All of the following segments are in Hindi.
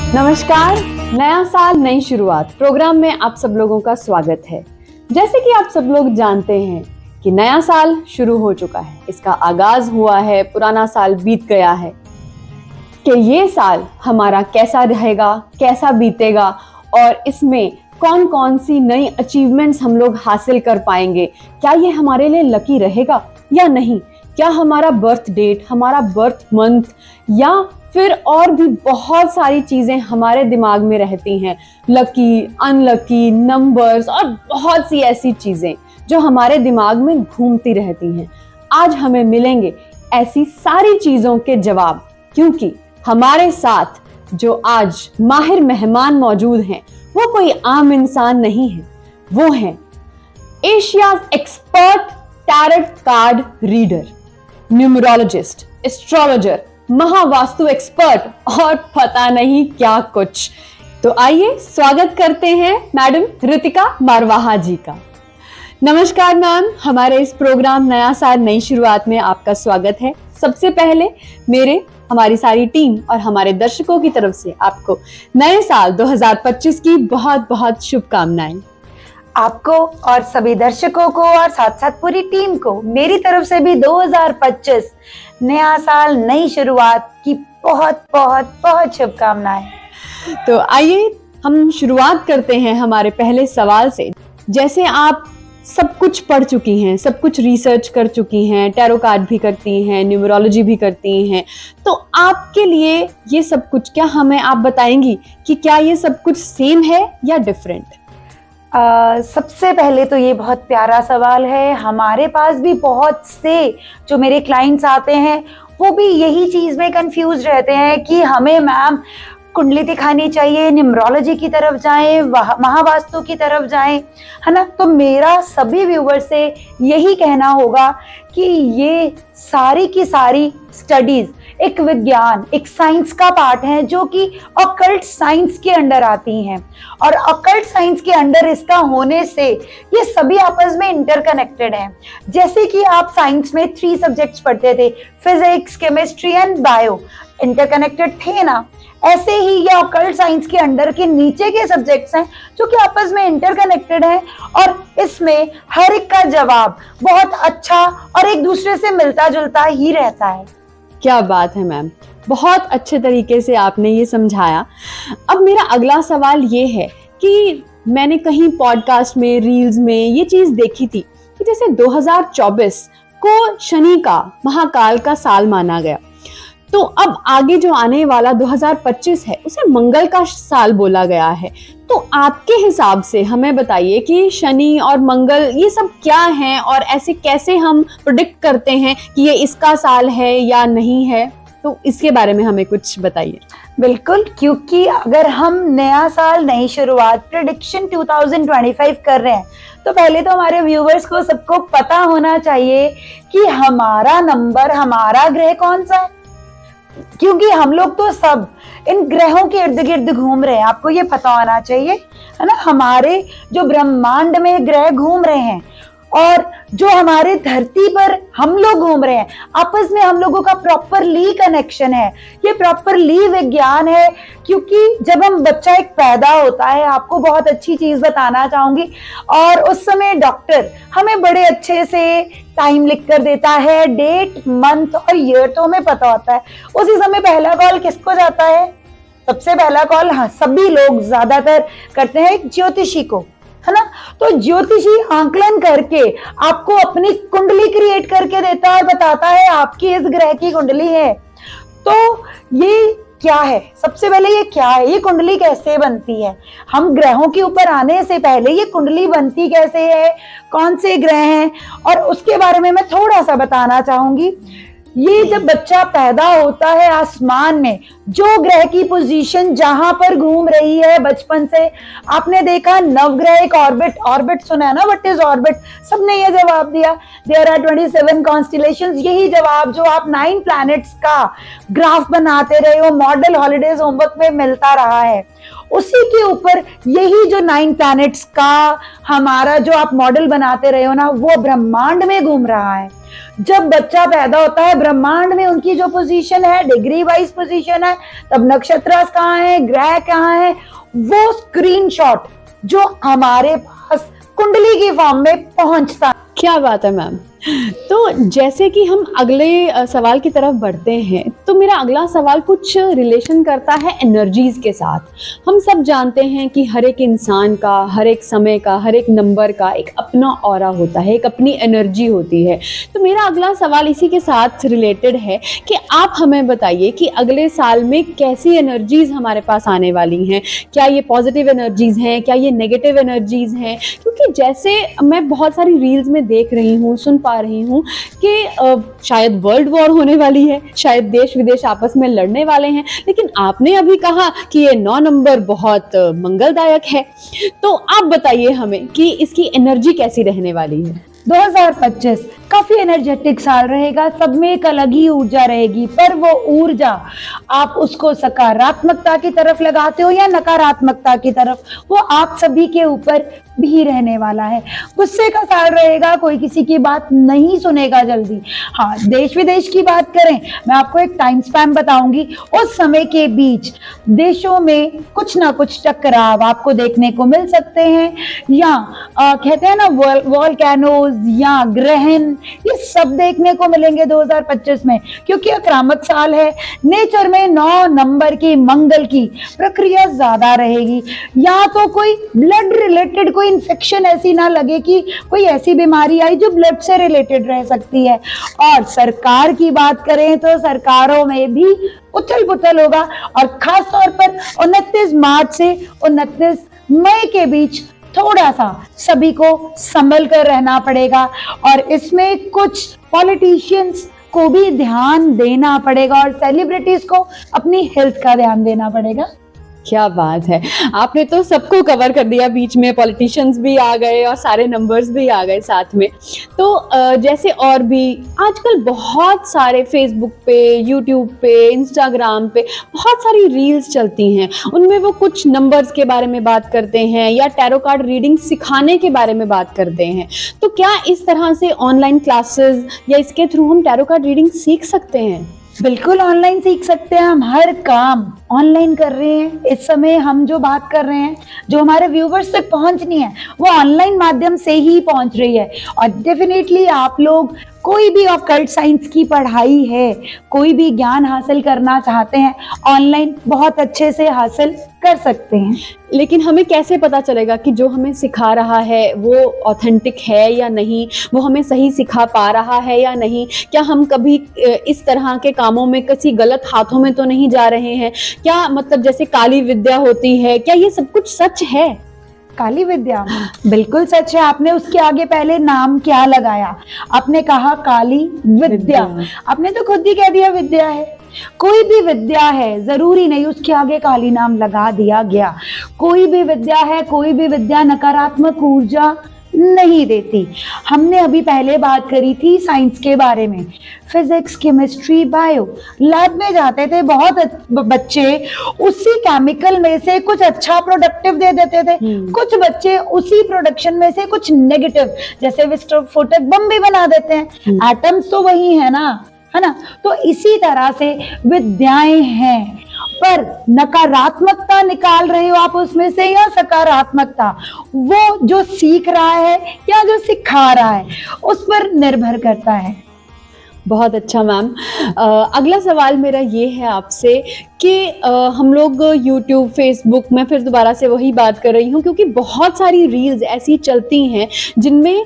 नमस्कार, नया साल नई शुरुआत प्रोग्राम में आप सब लोगों का स्वागत है। जैसे कि आप सब लोग जानते हैं कि नया साल शुरू हो चुका है, इसका आगाज हुआ है, पुराना साल बीत गया है। कि ये साल हमारा कैसा रहेगा, कैसा बीतेगा और इसमें कौन कौन सी नई अचीवमेंट्स हम लोग हासिल कर पाएंगे, क्या ये हमारे लिए लकी रहेगा या नहीं, क्या हमारा बर्थ डेट, हमारा बर्थ मंथ या फिर और भी बहुत सारी चीजें हमारे दिमाग में रहती हैं, लकी, अनलकी, नंबर्स और बहुत सी ऐसी चीजें जो हमारे दिमाग में घूमती रहती हैं। आज हमें मिलेंगे ऐसी सारी चीजों के जवाब, क्योंकि हमारे साथ जो आज माहिर मेहमान मौजूद हैं वो कोई आम इंसान नहीं है, वो हैं Asia's expert tarot card reader, numerologist, astrologer, Mahavastu expert और पता नहीं क्या कुछ। तो आइए स्वागत करते हैं मैडम रितिका मारवाहा जी का। नमस्कार मैम, हमारे इस प्रोग्राम नया साल नई शुरुआत में आपका स्वागत है। सबसे पहले हमारी सारी टीम और हमारे दर्शकों की तरफ से आपको नए साल 2025 की बहुत बहुत शुभकामनाएं। आपको और सभी दर्शकों को और साथ साथ पूरी टीम को मेरी तरफ से भी 2025 नया साल नई शुरुआत की बहुत बहुत बहुत शुभकामनाएं। तो आइए हम शुरुआत करते हैं हमारे पहले सवाल से। जैसे आप सब कुछ पढ़ चुकी हैं, सब कुछ रिसर्च कर चुकी हैं, टैरो कार्ड भी करती हैं, न्यूमरोलॉजी भी करती हैं, तो आपके लिए ये सब कुछ क्या हमें आप बताएंगी कि क्या ये सब कुछ सेम है या डिफरेंट? सबसे पहले तो ये बहुत प्यारा सवाल है। हमारे पास भी बहुत से जो मेरे क्लाइंट्स आते हैं वो भी यही चीज़ में कंफ्यूज रहते हैं कि हमें मैम कुंडली दिखानी चाहिए, न्यूमरोलॉजी की तरफ जाएं, महावास्तु की तरफ जाएं, है ना। तो मेरा सभी व्यूअर्स से यही कहना होगा कि ये सारी की सारी स्टडीज एक विज्ञान, एक साइंस का पार्ट है जो कि ऑकल्ट साइंस के अंडर आती हैं। और ऑकल्ट साइंस के अंडर इसका होने से ये सभी आपस में इंटरकनेक्टेड हैं। जैसे कि आप साइंस में 3 सब्जेक्ट्स पढ़ते थे, physics, chemistry and bio, interconnected थे ना, ऐसे ही ये ऑकल्ट साइंस के अंडर के नीचे के सब्जेक्ट्स हैं जो कि आपस में इंटरकनेक्टेड हैं और इसमें हर एक का जवाब बहुत अच्छा और एक दूसरे से मिलता जुलता ही रहता है। क्या बात है मैम, बहुत अच्छे तरीके से आपने ये समझाया। अब मेरा अगला सवाल ये है कि मैंने कहीं पॉडकास्ट में, रील्स में ये चीज देखी थी कि जैसे 2024 को शनि का, महाकाल का साल माना गया, तो अब आगे जो आने वाला 2025 है उसे मंगल का साल बोला गया है। तो आपके हिसाब से हमें बताइए कि शनि और मंगल ये सब क्या हैं और ऐसे कैसे हम प्रेडिक्ट करते हैं कि ये इसका साल है या नहीं है, तो इसके बारे में हमें कुछ बताइए। बिल्कुल, क्योंकि अगर हम नया साल नई शुरुआत प्रेडिक्शन 2025 कर रहे हैं तो पहले तो हमारे व्यूवर्स को सबको पता होना चाहिए कि हमारा नंबर, हमारा ग्रह कौन सा है, क्योंकि हम लोग तो सब इन ग्रहों के इर्द गिर्द घूम रहे हैं। आपको ये पता होना चाहिए, है ना। हमारे जो ब्रह्मांड में ग्रह घूम रहे हैं और जो हमारे धरती पर हम लोग घूम रहे हैं, आपस में हम लोगों का प्रॉपरली कनेक्शन है। ये प्रॉपरली विज्ञान है, क्योंकि जब हम बच्चा एक पैदा होता है, आपको बहुत अच्छी चीज बताना चाहूंगी, और उस समय डॉक्टर हमें बड़े अच्छे से टाइम लिख कर देता है, डेट, मंथ और ईयर तो हमें पता होता है। उसी समय पहला कॉल किसको जाता है? सबसे पहला कॉल, हाँ, सभी लोग ज्यादातर करते हैं एक ज्योतिषी को, है ना। तो ज्योतिषी आंकलन करके आपको अपनी कुंडली क्रिएट करके देता है और बताता है आपकी इस ग्रह की कुंडली है। तो ये क्या है? सबसे पहले ये क्या है, ये कुंडली कैसे बनती है? हम ग्रहों के ऊपर आने से पहले ये कुंडली बनती कैसे है, कौन से ग्रह हैं, और उसके बारे में मैं थोड़ा सा बताना चाहूंगी। ये जब बच्चा पैदा होता है, आसमान में जो ग्रह की पोजीशन जहां पर घूम रही है, बचपन से आपने देखा नवग्रह एक ऑर्बिट सुना है ना, व्हाट इज ऑर्बिट? सबने ये जवाब दिया, देयर आर 27 कॉन्स्टिलेशंस। यही जवाब जो आप 9 प्लैनेट्स का ग्राफ बनाते रहे हो, मॉडल हॉलीडेज होमवर्क में मिलता रहा है, उसी के ऊपर यही जो 9 प्लैनेट्स का हमारा जो आप मॉडल बनाते रहे हो ना, वो ब्रह्मांड में घूम रहा है। जब बच्चा पैदा होता है, ब्रह्मांड में उनकी जो पोजीशन है, डिग्री वाइज पोजीशन है, तब नक्षत्र कहाँ है, ग्रह कहाँ है, वो स्क्रीनशॉट जो हमारे पास कुंडली की फॉर्म में पहुंचता है। क्या बात है मैम। तो जैसे कि हम अगले सवाल की तरफ बढ़ते हैं, तो मेरा अगला सवाल कुछ रिलेशन करता है एनर्जीज के साथ। हम सब जानते हैं कि हर एक इंसान का, हर एक समय का, हर एक नंबर का एक अपना ऑरा होता है, एक अपनी एनर्जी होती है। तो मेरा अगला सवाल इसी के साथ रिलेटेड है कि आप हमें बताइए कि अगले साल में कैसी एनर्जीज हमारे पास आने वाली हैं। क्या ये पॉजिटिव एनर्जीज हैं, क्या ये नेगेटिव एनर्जीज हैं? क्योंकि जैसे मैं बहुत सारी रील्स में देख रही हूँ, सुन पा रही हूँ कि शायद वर्ल्ड वॉर होने वाली है, शायद देश विदेश आपस में लड़ने वाले हैं, लेकिन आपने अभी कहा कि ये 9 नंबर बहुत मंगलदायक है। तो आप बताइए हमें कि इसकी एनर्जी कैसी रहने वाली है। 2025 काफी एनर्जेटिक साल रहेगा, सब में एक अलग ही ऊर्जा रहेगी, पर वो ऊर्जा आप उसको सकारात्मकता की तरफ लगाते हो या नकारात्मकता की तरफ, वो आप सभी के ऊपर भी रहने वाला है। गुस्से का साल रहेगा, कोई किसी की बात नहीं सुनेगा जल्दी। हाँ, देश विदेश की बात करें, मैं आपको एक टाइम स्पैन बताऊंगी। उस समय के बीच देशों में कुछ ना कुछ टकराव आपको देखने को मिल सकते हैं, या कहते हैं ना वॉल्केनोज या ग्रहण, ये सब देखने को मिलेंगे 2025 में, क्योंकि आक्रामक साल है। नेचर में 9 नंबर की मंगल की प्रक्रिया ज्यादा रहेगी। या तो कोई ब्लड रिलेटेड कोई इन्फेक्शन ऐसी ना लगे कि कोई ऐसी बीमारी आई जो ब्लड से रिलेटेड रह सकती है। और सरकार की बात करें तो सरकारों में भी उथल पुथल होगा, और खास तौर पर 29 मार्च से 29 मई के बीच थोड़ा सा सभी को संभल कर रहना पड़ेगा। और इसमें कुछ पॉलिटिशियंस को भी ध्यान देना पड़ेगा, और सेलिब्रिटीज को अपनी हेल्थ का ध्यान देना पड़ेगा। क्या बात है, आपने तो सबको कवर कर दिया, बीच में पॉलिटिशियंस भी आ गए और सारे नंबर्स भी आ गए साथ में। तो जैसे और भी आजकल बहुत सारे फेसबुक पे, यूट्यूब पे, इंस्टाग्राम पे बहुत सारी रील्स चलती हैं, उनमें वो कुछ नंबर्स के बारे में बात करते हैं या टैरो कार्ड रीडिंग सिखाने के बारे में बात करते हैं। तो क्या इस तरह से ऑनलाइन क्लासेस या इसके थ्रू हम टैरो कार्ड रीडिंग सीख सकते हैं? बिल्कुल ऑनलाइन सीख सकते हैं, हम हर काम ऑनलाइन कर रहे हैं। इस समय हम जो बात कर रहे हैं, जो हमारे व्यूवर्स तक पहुंचनी है, वो ऑनलाइन माध्यम से ही पहुंच रही है। और डेफिनेटली आप लोग कोई भी ऑकल्ट साइंस की पढ़ाई है, कोई भी ज्ञान हासिल करना चाहते हैं, ऑनलाइन बहुत अच्छे से हासिल कर सकते हैं। लेकिन हमें कैसे पता चलेगा कि जो हमें सिखा रहा है वो ऑथेंटिक है या नहीं, वो हमें सही सिखा पा रहा है या नहीं? क्या हम कभी इस तरह के कामों में किसी गलत हाथों में तो नहीं जा रहे हैं? क्या मतलब जैसे काली विद्या होती है, क्या ये सब कुछ सच है? काली विद्या बिल्कुल सच है। आपने उसके आगे पहले नाम क्या लगाया? आपने कहा काली विद्या, आपने तो खुद ही कह दिया विद्या है। कोई भी विद्या है, जरूरी नहीं उसके आगे काली नाम लगा दिया गया। कोई भी विद्या है, कोई भी विद्या नकारात्मक ऊर्जा नहीं देती। हमने अभी पहले बात करी थी साइंस के बारे में, फिजिक्स, केमिस्ट्री, बायो। लैब में जाते थे बहुत बच्चे, उसी केमिकल में से कुछ अच्छा प्रोडक्टिव दे देते थे, कुछ बच्चे उसी प्रोडक्शन में से कुछ नेगेटिव, जैसे विस्फोटक बम भी बना देते हैं। एटम्स तो वही है ना। तो इसी तरह से विद्याएं हैं, पर नकारात्मकता निकाल रहे हो आप उसमें से या सकारात्मकता, वो जो सीख रहा है या जो सिखा रहा है उस पर निर्भर करता है। बहुत अच्छा मैम। अगला सवाल मेरा ये है आपसे कि हम लोग YouTube, Facebook, मैं फिर दोबारा से वही बात कर रही हूँ क्योंकि बहुत सारी रील्स ऐसी चलती हैं जिनमें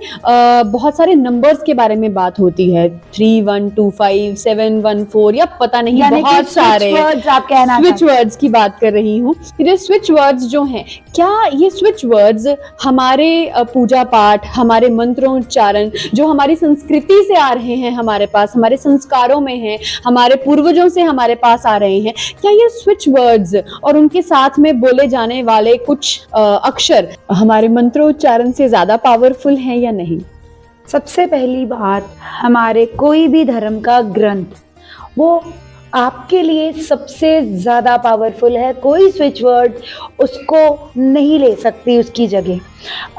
बहुत सारे नंबर्स के बारे में बात होती है, 3125, 714 या पता नहीं बहुत सारे स्विच वर्ड्स की बात कर रही हूँ। ये स्विच वर्ड्स जो हैं, क्या ये स्विच वर्ड्स हमारे पूजा पाठ, हमारे मंत्रोच्चारण जो हमारी संस्कृति से आ रहे हैं, हमारे पास हमारे संस्कारों में हैं, हमारे पूर्वजों से हमारे पास आ रहे हैं, क्या ये स्विच वर्ड्स और उनके साथ में बोले जाने वाले कुछ अक्षर हमारे मंत्रोच्चारण से ज्यादा पावरफुल हैं या नहीं? सबसे पहली बात, हमारे कोई भी धर्म का ग्रंथ वो आपके लिए सबसे ज्यादा पावरफुल है, कोई स्विच वर्ड उसको नहीं ले सकती उसकी जगह।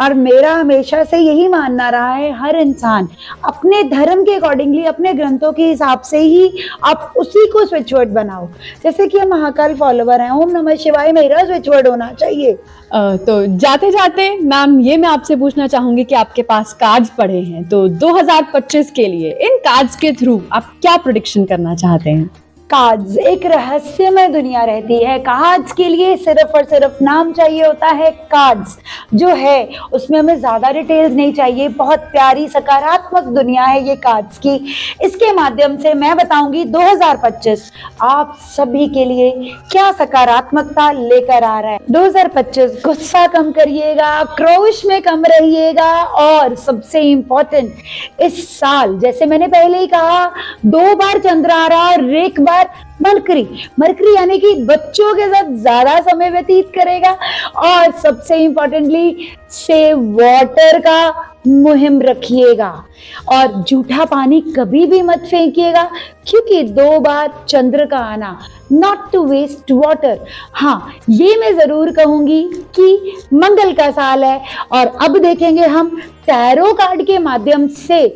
और मेरा हमेशा से यही मानना रहा है, हर इंसान अपने धर्म के अकॉर्डिंगली, अपने ग्रंथों के हिसाब से ही आप उसी को स्विच वर्ड बनाओ। जैसे कि हम महाकाल फॉलोवर हैं, ओम नमः शिवाय मेरा स्विच वर्ड होना चाहिए। तो जाते जाते मैम ये मैं आपसे पूछना चाहूंगी कि आपके पास कार्ड्स पड़े हैं, तो 2025 के लिए इन कार्ड्स के थ्रू आप क्या प्रेडिक्शन करना चाहते हैं? कार्ड्स एक रहस्यमय दुनिया रहती है। कार्ड्स के लिए सिर्फ और सिर्फ नाम चाहिए होता है। कार्ड्स जो है उसमें हमें ज्यादा डिटेल्स नहीं चाहिए। बहुत प्यारी सकारात्मक दुनिया है ये कार्ड्स की। इसके माध्यम से मैं बताऊंगी 2025 आप सभी के लिए क्या सकारात्मकता लेकर आ रहा है। 2025 गुस्सा कम करिएगा, क्रोध में कम रहिएगा, और सबसे इम्पोर्टेंट इस साल जैसे मैंने पहले ही कहा 2 बार चंद्र आ रहा और एक बार मरकरी यानी कि बच्चों के साथ ज्यादा समय व्यतीत करेगा। और सबसे इंपॉर्टेंटली सेव वाटर का मुहिम रखिएगा, और जूठा पानी कभी भी मत फेंकिएगा, क्योंकि 2 बार चंद्र का आना, नॉट टू वेस्ट वाटर। हाँ, ये मैं जरूर कहूंगी कि मंगल का साल है। और अब देखेंगे हम टैरो कार्ड के माध्यम से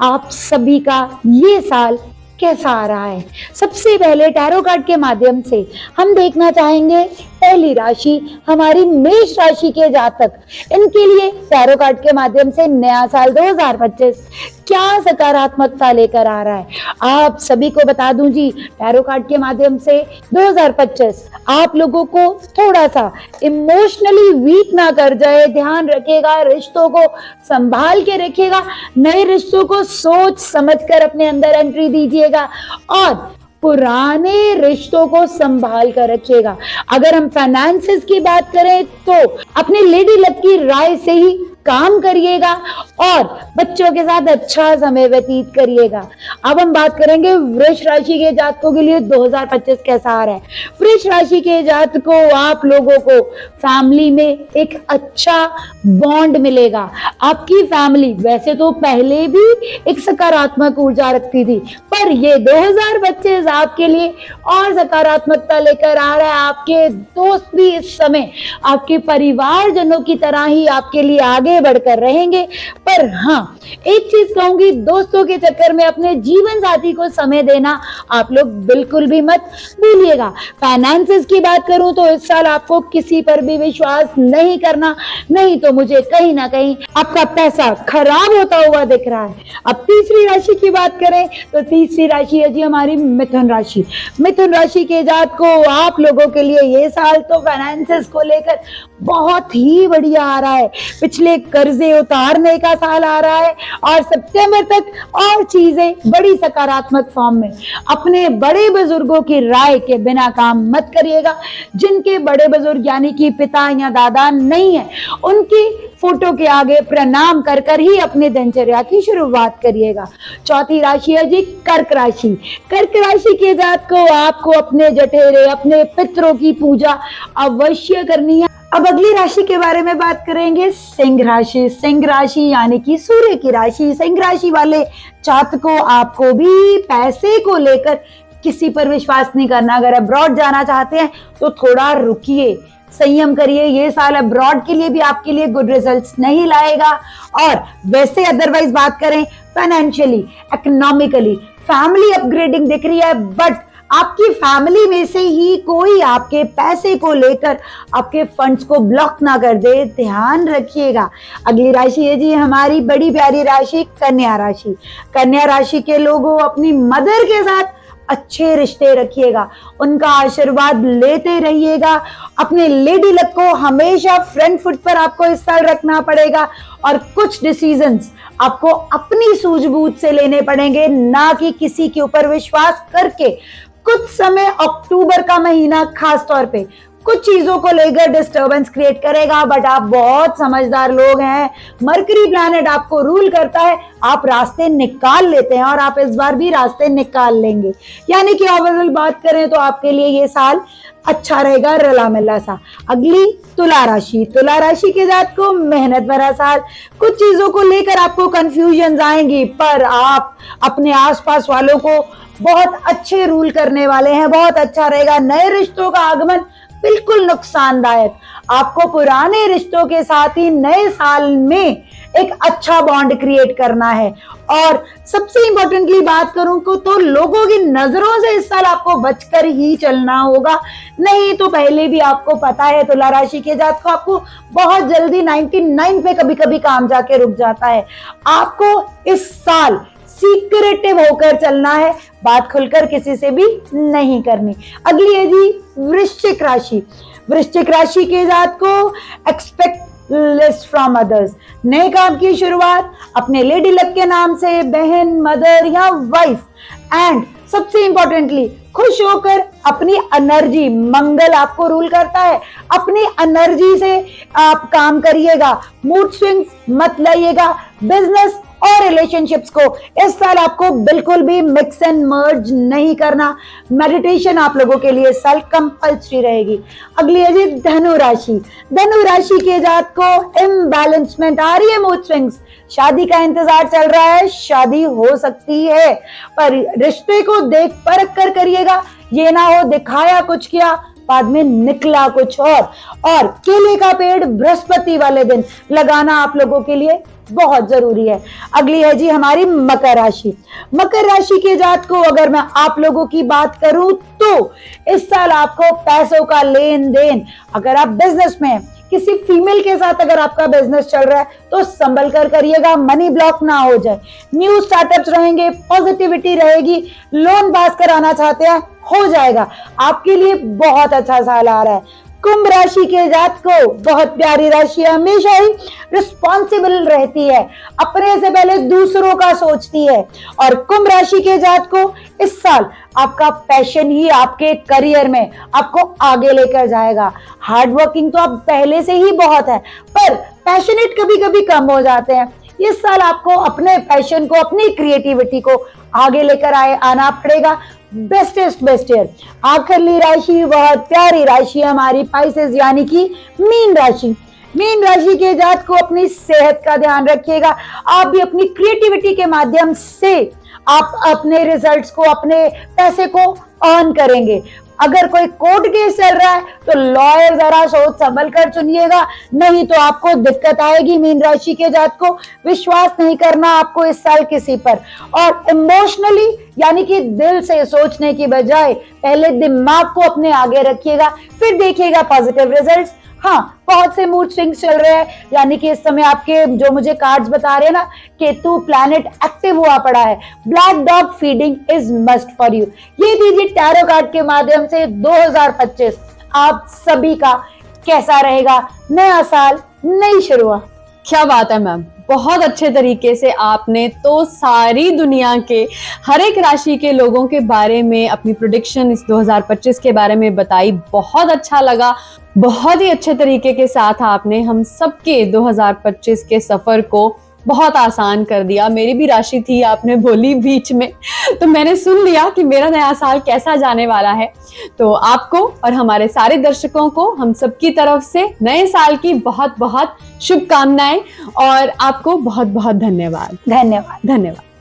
आप सभी का ये साल कैसा आ रहा है। सबसे पहले टैरो कार्ड के माध्यम से हम देखना चाहेंगे पहली राशि हमारी मेष राशि के जातक। इनके लिए टैरो कार्ड के माध्यम से नया साल 2025 क्या सकारात्मकता लेकर आ रहा है। आप सभी को बता दूं जी, टैरो कार्ड के माध्यम से 2025 आप लोगों को थोड़ा सा इमोशनली वीक ना कर जाए, ध्यान रखिएगा, रिश्तों को संभाल के रखिएगा, नए रिश्तों को सोच समझकर अपने अंदर एंट्री दीजिएगा, और पुराने रिश्तों को संभाल कर रखिएगा। अगर हम फाइनेंसेस की बात करें तो अपने लेडी लक की राय से ही काम करिएगा और बच्चों के साथ अच्छा समय व्यतीत करिएगा। अब हम बात करेंगे वृष राशि के जातकों के लिए 2025 कैसा आ रहा है। वृष राशि के जातकों, आप लोगों को फैमिली में एक अच्छा बॉन्ड मिलेगा। आपकी फैमिली वैसे तो पहले भी एक सकारात्मक ऊर्जा रखती थी, पर ये 2025 आपके लिए और सकारात्मकता लेकर आ रहा है। आपके दोस्त भी इस समय आपके परिवारजनों की तरह ही आपके लिए आगे बढ़कर रहेंगे। पर हाँ, एक चीज कहूंगी, दोस्तों के चक्कर में अपने जीवन साथी को समय देना आप लोग बिल्कुल भी मत भूलिएगा। फाइनेंसेस की बात करूं तो इस साल आपको किसी पर भी विश्वास नहीं करना, नहीं तो मुझे कहीं ना कहीं आपका पैसा खराब होता हुआ दिख रहा है। अब तीसरी राशि की बात करें तो तीसरी राशि है जी हमारी मिथुन राशि। मिथुन राशि के जात को आप लोगों के लिए ये साल तो फाइनेंसेस को लेकर बहुत ही बढ़िया आ रहा है। पिछले कर्जे उतारने का साल आ रहा है और सितंबर तक और चीजें बड़ी सकारात्मक फॉर्म में। अपने बड़े बुजुर्गों की राय के बिना काम मत करिएगा। जिनके बड़े बुजुर्ग यानी कि पिता या दादा नहीं है, उनकी फोटो के आगे प्रणाम कर कर ही अपनी दिनचर्या की शुरुआत करिएगा। चौथी राशि है जी कर्क राशि। कर्क राशि के जात को आपको अपने जठेरे, अपने पितरों की पूजा अवश्य करनी है। अब अगली राशि के बारे में बात करेंगे, सिंह राशि। सिंह राशि यानी कि सूर्य की राशि। सिंह राशि वाले जातकों, आपको भी पैसे को लेकर किसी पर विश्वास नहीं करना। अगर अब्रॉड जाना चाहते हैं तो थोड़ा रुकिए, संयम करिए। ये साल अब्रॉड के लिए भी आपके लिए गुड रिजल्ट्स नहीं लाएगा। और वैसे अदरवाइज बात करें फाइनेंशियली, इकोनॉमिकली, फैमिली अपग्रेडिंग दिख रही है, बट आपकी फैमिली में से ही कोई आपके पैसे को लेकर आपके फंड्स को ब्लॉक ना कर दे, ध्यान रखिएगा। अगली राशि है जी हमारी बड़ी प्यारी राशि कन्या राशि। कन्या राशि के लोगों, अपनी मदर के साथ अच्छे रिश्ते रखिएगा, उनका आशीर्वाद लेते रहिएगा। अपने लेडी लक को हमेशा फ्रंट फुट पर आपको इस साल रखना पड़ेगा और कुछ डिसीजंस आपको अपनी सूझबूझ से लेने पड़ेंगे, ना कि किसी के ऊपर विश्वास करके। कुछ समय, अक्टूबर का महीना खास तौर पे कुछ चीजों को लेकर डिस्टरबेंस क्रिएट करेगा, बट आप बहुत समझदार लोग हैं, मरकरी प्लैनेट आपको रूल करता है, आप रास्ते निकाल लेते हैं और आप इस बार भी रास्ते निकाल लेंगे। यानी कि ओवरऑल बात करें तो आपके लिए ये साल अच्छा रहेगा, रला मिला सा। अगली तुला राशि, तुला राशि के जात को मेहनत भरा साल, कुछ चीजों को लेकर आपको कंफ्यूजन आएंगी, पर आप अपने आसपास वालों को बहुत अच्छे रूल करने वाले हैं, बहुत अच्छा रहेगा। नए रिश्तों का आगमन बिल्कुल नुकसानदायक, आपको पुराने रिश्तों के साथ ही नए साल में एक अच्छा बॉन्ड क्रिएट करना है। और सबसे इंपॉर्टेंटली बात करूं तो लोगों की नजरों से इस साल आपको बचकर ही चलना होगा, नहीं तो पहले भी आपको पता है तुला राशि के जात को आपको बहुत जल्दी 99 पे कभी कभी काम जाके रुक जाता है। आपको इस साल सीक्रेटिव होकर चलना है, बात खुलकर किसी से भी नहीं करनी। अगली है जी वृश्चिक राशि, वृश्चिक राशि के जात को एक्सपेक्ट लेस फ्रॉम अदर्स, नए काम की शुरुआत अपने लेडी लक के नाम से, बहन, मदर या वाइफ, एंड सबसे इंपॉर्टेंटली खुश होकर अपनी एनर्जी, मंगल आपको रूल करता है, अपनी एनर्जी से आप काम करिएगा, मूड स्विंग्स मत लाइएगा। बिजनेस और रिलेशनशिप्स को इस साल आपको बिल्कुल भी मिक्स एंड मर्ज नहीं करना। मेडिटेशन आप लोगों के लिए साल कंपल्सरी रहेगी। अगली है जी धनु राशि, धनु राशि के जात को इम्बैलेंसमेंट आ रही है, मूड स्विंग्स, शादी का इंतजार चल रहा है, शादी हो सकती है, पर रिश्ते को देख परख कर करिएगा, ये ना हो दिखाया कुछ किया बाद में निकला कुछ और केले का पेड़ बृहस्पति वाले दिन लगाना आप लोगों के लिए बहुत जरूरी है। अगली है जी हमारी मकर राशि, मकर राशि के जात को अगर मैं आप लोगों की बात करूं तो इस साल आपको पैसों का लेन देन, अगर आप बिजनेस में किसी फीमेल के साथ अगर आपका बिजनेस चल रहा है तो संभल कर करिएगा, मनी ब्लॉक ना हो जाए। न्यू स्टार्टअप्स रहेंगे, पॉजिटिविटी रहेगी, लोन पास कराना चाहते हैं हो जाएगा, आपके लिए बहुत अच्छा साल आ रहा है। कुंभ राशि के जात को बहुत प्यारी राशि, हमेशा ही रिस्पॉन्सिबल रहती है, अपने से पहले दूसरों का सोचती है, और कुंभ राशि के जात को इस साल आपका पैशन ही आपके करियर में आपको आगे लेकर जाएगा। हार्ड वर्किंग तो आप पहले से ही बहुत है, पर पैशनेट कभी कभी कम हो जाते हैं। इस साल आपको अपने पैशन को, अपनी क्रिएटिविटी को आगे लेकर आना पड़ेगा। Best year. आखिरी राशि बहुत प्यारी राशि हमारी पाइसेस यानी कि मीन राशि। मीन राशि के जात को अपनी सेहत का ध्यान रखिएगा, आप भी अपनी क्रिएटिविटी के माध्यम से आप अपने रिजल्ट्स को, अपने पैसे को अर्न करेंगे। अगर कोई कोर्ट केस चल रहा है तो लॉयर जरा सोच संभल कर चुनिएगा, नहीं तो आपको दिक्कत आएगी। मीन राशि के जात को विश्वास नहीं करना आपको इस साल किसी पर, और इमोशनली यानी कि दिल से सोचने की बजाय पहले दिमाग को अपने आगे रखिएगा, फिर देखिएगा पॉजिटिव रिजल्ट्स। हाँ, बहुत से मूड स्विंग्स चल रहे हैं, यानी कि इस समय आपके जो मुझे कार्ड्स बता रहे हैं ना, केतु प्लैनेट एक्टिव हुआ पड़ा है। Black dog feeding is must for you. ये दीजिए टैरो कार्ड के माध्यम से 2025 आप सभी का कैसा रहेगा, नया साल, नई शुरुआत। क्या बात है मैम, बहुत अच्छे तरीके से आपने तो सारी दुनिया के हर एक राशि के लोगों के बारे में अपनी प्रेडिक्शन इस 2025 के बारे में बताई। बहुत अच्छा लगा, बहुत ही अच्छे तरीके के साथ आपने हम सबके 2025 के सफर को बहुत आसान कर दिया। मेरी भी राशि थी, आपने बोली बीच में, तो मैंने सुन लिया कि मेरा नया साल कैसा जाने वाला है। तो आपको और हमारे सारे दर्शकों को हम सबकी तरफ से नए साल की बहुत बहुत शुभकामनाएं, और आपको बहुत बहुत धन्यवाद। धन्यवाद। धन्यवाद।